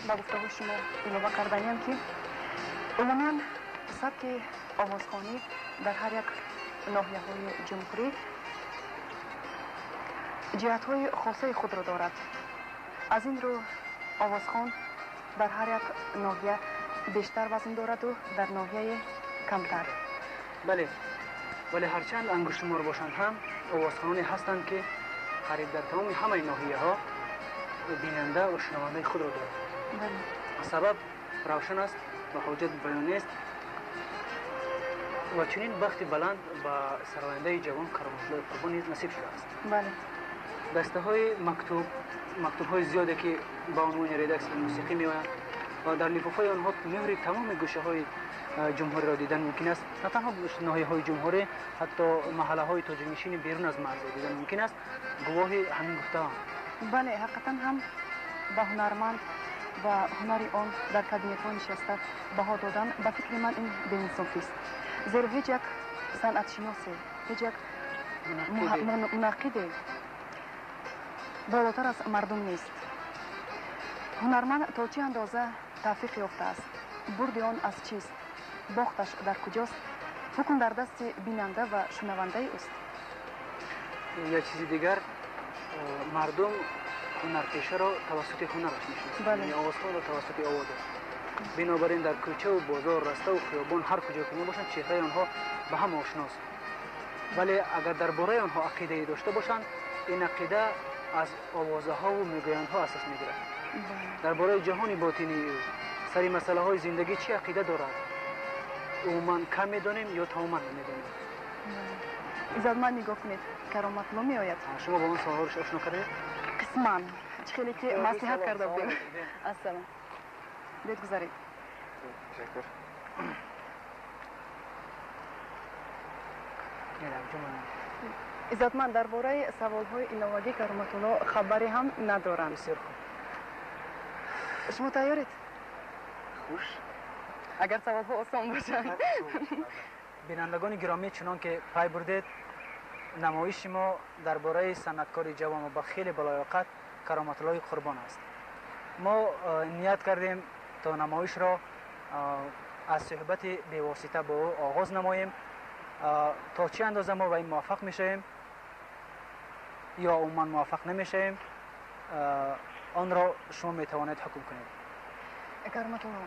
با گفتگوی شما ایلوه کردنیم که عموما سبک آوازخوانی در هر یک ناحیه های جمهوری جهت های خاصه خود را دارد. از این رو آوازخوان در هر یک ناحیه بیشتر وزن دارد و در ناحیه کمتر. بله، ولی هرچند انگشتمار باشند هم آوازخوانانی هستند که قریب در تمام همه ناحیه ها بیننده و شنونده خود را دارد. بله. سبب روشن است و حجت بیان است و چنین بخت بلند با سراینده جوان کرامت‌الله قربانی نصیب شده است. بله. دسته های مکتوب های زیاده که با عنوان ریدکس موسیقی می‌آیند و در لفافه آنها مهر تمام گوشه های جمهوری را دیدن ممکن است. نه تنها ناحیه های جمهوری، حتی محله های تاجرنشین بیرون از مرز دیدن ممکن است. گواه همین گفته هم. بله، حقیقتا هم با هنرمند و هنری آن در کابینت ها نشسته بها دادن به فکر من این بی‌انصافی است. زیرا هیچ یک صنعت شناسی، هیچ یک منقد بالاتر از مردم نیست. هنرمند تا چه اندازه توفیق یافته است، برد آن از چیست، باختش در کجاست، حکم در دست بیننده و شنونده اوست. یا چیزی دیگر، مردم هنرپیشه را توسط هنرش میشناسند. یعنی آوازخوان را توسط آواز. بنابراین در کوچه و بازار، رسته و خیابان هر کجا که باشند چهره آنها به هم آشناست. ولی اگر درباره آنها عقیده داشته باشند، این عقیده از آوازه ها و میگویند ها اساس میگیرد. درباره جهان باطنی سری مسئله های زندگی چه عقیده دارد عموما کم میدانیم یا تماما نمیدانیم. ایزادمند نگاه کنید، کرامت‌الله می آید. شما با من سوالش آشنا کردید؟ قسمان خیلی که مصلحت کرده بودیم. السلام. بیت گذارید. تشکر. ایزادمند درباره سوال‌های ایلاوگی کرامت‌الله خبری هم ندارم. بسیار خوب. شما تیارید؟ خوش. اگر سوال‌ها آسان باشند. بینندگان گرامی، چنان که پی بردید، نمایش ما درباره صنعتکار جوان و با خیلی بالایاقت کرامت‌الله قربان است. ما نیت کردیم تا نمایش را از صحبت بی‌واسطه با او آغاز نماییم. تا چه اندازه ما به این موفق میشیم یا عموما موفق نمیشیم، آن را شما میتوانید حکم کنید. کرامت‌الله،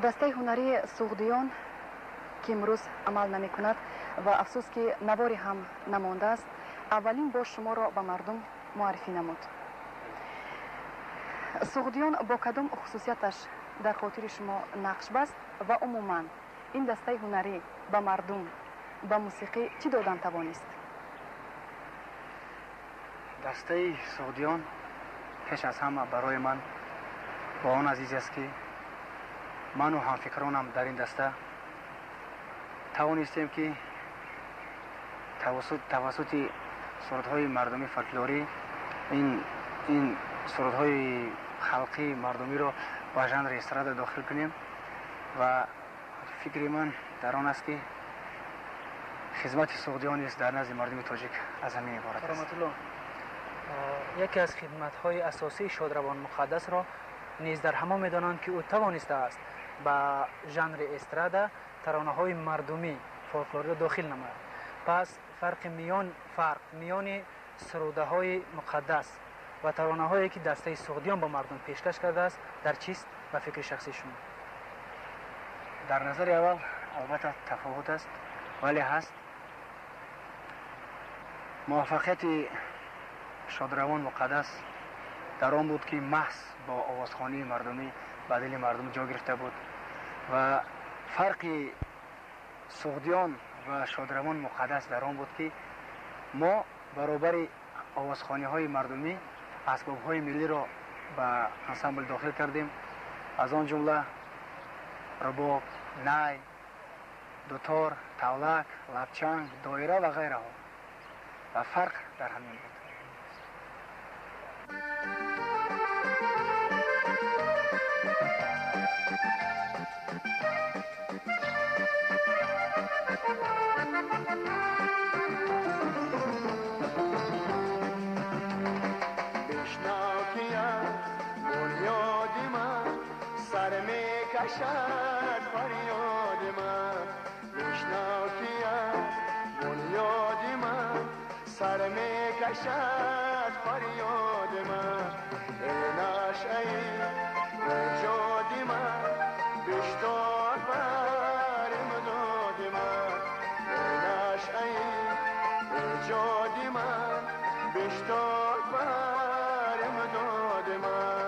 دسته هنری سوغدیان که امروز عمل نمی کند و افسوس که نواری هم نمانده است، اولین بار شما را به مردم معرفی نمود. سوغدیان با کدام خصوصیتش در خاطر شما نقش بست و عموما این دسته هنری به مردم، به موسیقی چی دادن توانست؟ دسته سوغدیان پیش از همه برای من با آن عزیز است که من و همفکرانم در این دسته توانستیم که توسط سرودهای مردمی فولکلوری این سرودهای خلقی مردمی را با ژانر استرادا داخل کنیم و فکر من در آن است که خدمت سوغدیان است در نزد مردم تاجیک از همین عبارت است. کرامت‌الله، یکی از خدمت‌های اساسی شادروان مقدس را نیز در همه می‌دانند که او توانسته است با ژانر استرادا ترانه‌های مردمی فولکلوری را داخل نماید. پس فرق میان سروده‌های مقدس و ترانه‌هایی که دسته سوغدیان با مردم پیشکش کرده است در چیست و فکر شخصی شما؟ در نظر اول البته تفاوت است، ولی هست. موفقیت شادروان مقدس در آن بود که محض با آوازخوانی مردمی به دل مردم جا گرفته بود و فرق سوغدیان و شادروان مقدس در آن بود که ما برابر آوازخوانی های مردمی اسباب های ملی را به انسامبل داخل کردیم، از آن جمله رباب، نای، دوتار، تولک، لبچنگ، دایره و غیره ها و فرق در همین بود. بشنو که از بنیاد من کشد فریاد من بشنو که از بنیاد من سر می کشد فریاد من ای نشأه نجات من بشتاب بر امداد من ای نشأه نجات من بشتاب بر امداد من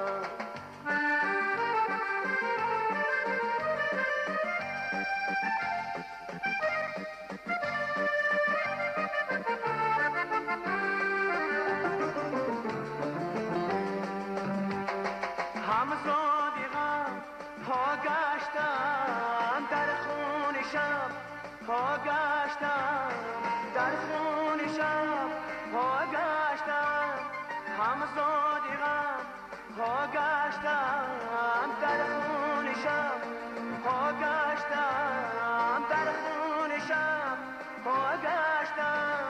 ها گشتم در خون شب ها گشتم همزادیغم ها گشتم در خون شب ها گشتم در خون شب ها گشتم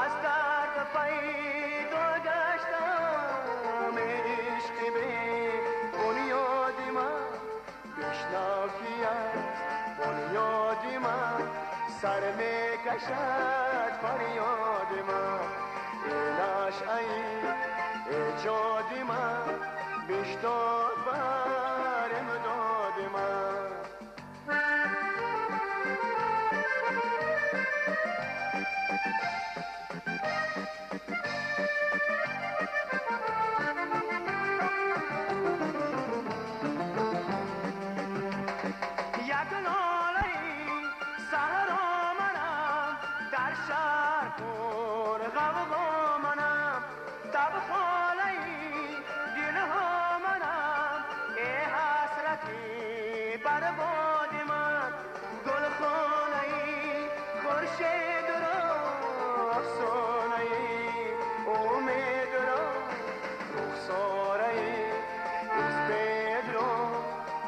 از درد پیدا گشتم عشق به بنیادی من بشنو که از بنیادی من سر می کشد فریاد من ای نشأه ایجاد من بشتاب بر امداد من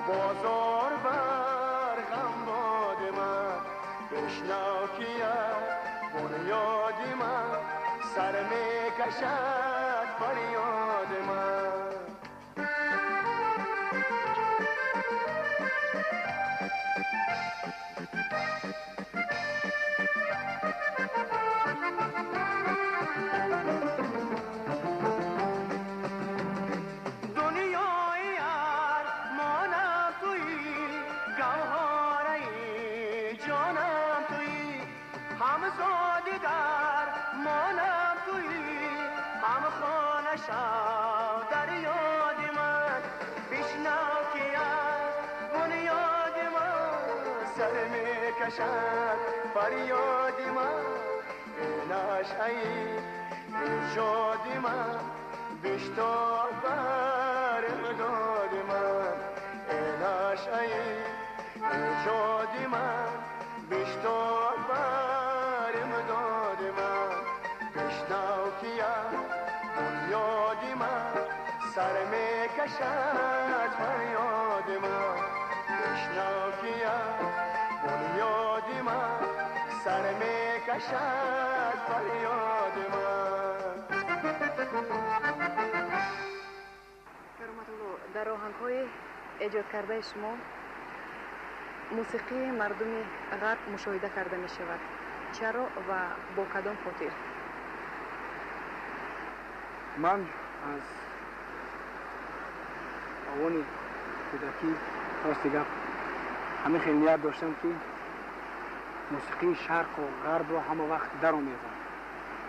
بازار بر غم باد من بشنو که بنیادی من سر می کشد فریاد من در یاد من بشنو که از بنیاد من سر می کشد فریاد من ای نشأه ایجاد من بشتاب بر امداد من ای نشأه ایجاد من بشتاب بر امداد من بشنو که بنیادی من سر می کشد فریاد من بشنو که بنیادی من سر می کشد فریاد من کرامت‌الله در آهنگ‌های ایجاد کرده شما موسیقی مردم غرب مشاهده کرده می شود چرا و با کدام خاطر؟ من از آوان کودکی راست گپ همه خیلی نیت داشتم که موسیقی شرق و غرب را همه وقت در آمیزم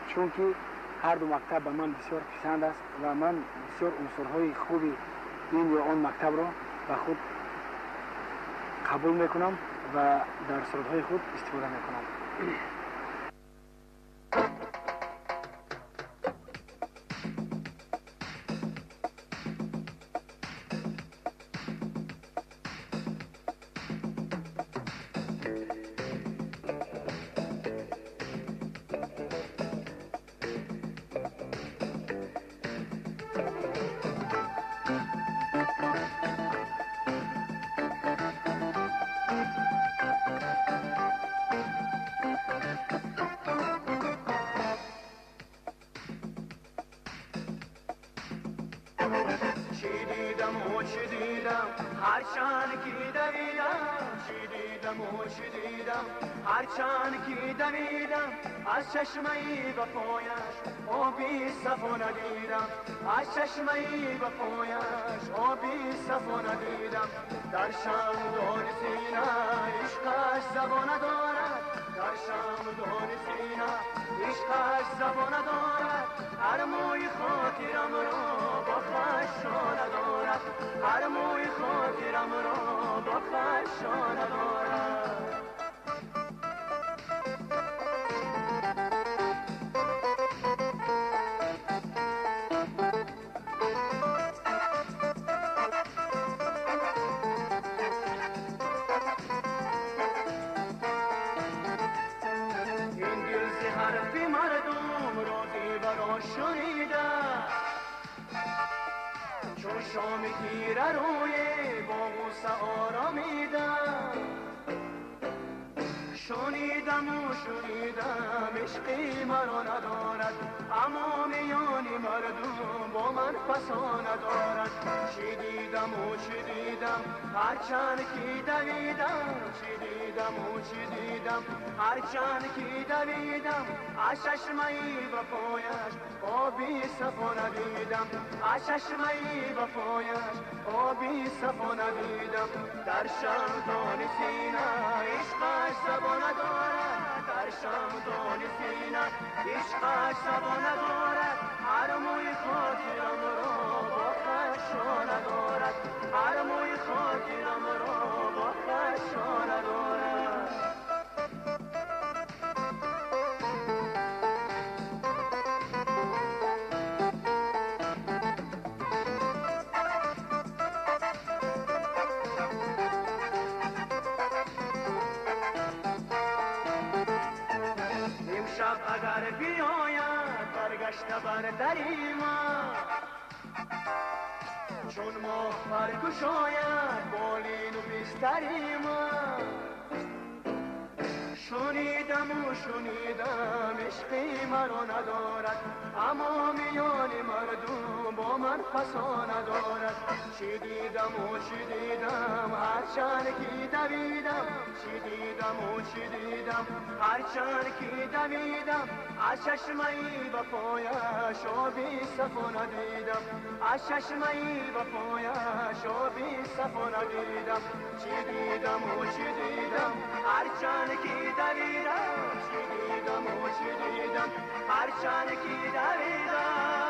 چون که هر دو مکتب به من بسیار پسند است و من بسیار عنصرهای خوبی این یا آن مکتب را به خود قبول میکنم و در سرودهای خود استفاده میکنم. دیدم هرچند که دویدم چی دیدم و چی دیدم هرچند که دویدم از چشمه‌ای به پایش آبی صفا ندیدم از چشمه‌ای به پایش آبی صفا ندیدم در شمدان سینه عشقش زبان دارد در شمدان سینه عشقش زبان دارد هر موی خاطرم را با خشانه دارد هر موی خاطرم را با خشانه دارد چون شام تیره روی باغوسه آرامیدم شنیدم و شنیدم عشقی مرا ندارد اما میان مردم با من فسا ندارد چی دیدم و چی دیدم هرچند که دویدم چی دیدم و چی دیدم هرچند که دویدم از چشمه‌ای به پایش آبی صفا ندیدم از چشمه‌ای به پایش آبی صفا ندیدم در شمدان سینه عشقش زبان ندارد در شمدان سینه عشقش زبان ندارد هر موی خاطرم را با خشانه دارد هر موی خاطرم را با خشانه دارد اگر بیاید برگشته بر دری ما چون ماه برگشاید بالین و بستری ما شنیدم و شنیدم عشقی مرا ندارد اما میان مردم با من فسا ندارد چی دیدم و چی دیدم هرچند که دویدم چی دیدم و چی دیدم هرچند که دویدم از چشمه‌ای به پایش آبی صفا ندیدم از چشمه‌ای به پایش آبی صفا ندیدم چی دیدم و چی دیدم هرچند که دویدم چی دیدم و چی دیدم هرچند که دویدم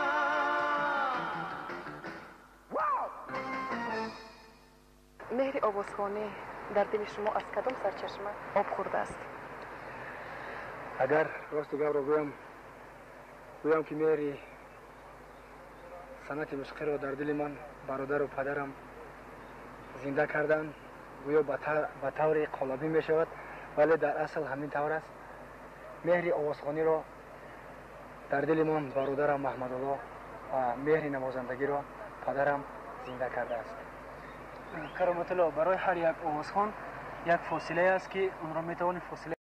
مهر آوازخوانی در دل شما از کدام سرچشمه آب خورده است؟ اگر راست گپ را گویم که مهر صنعت موسیقی را در دل من برادر و پدرم زنده کردند گویا به طور قالبی می شود ولی در اصل همین طور است مهر آوازخوانی را در دل من برادرم محمد الله و مهر نوازندگی را پدرم زنده کرده است. کرامت الله برای هر یک آوازخوان یک فاصله است که اون را می توانید فاصله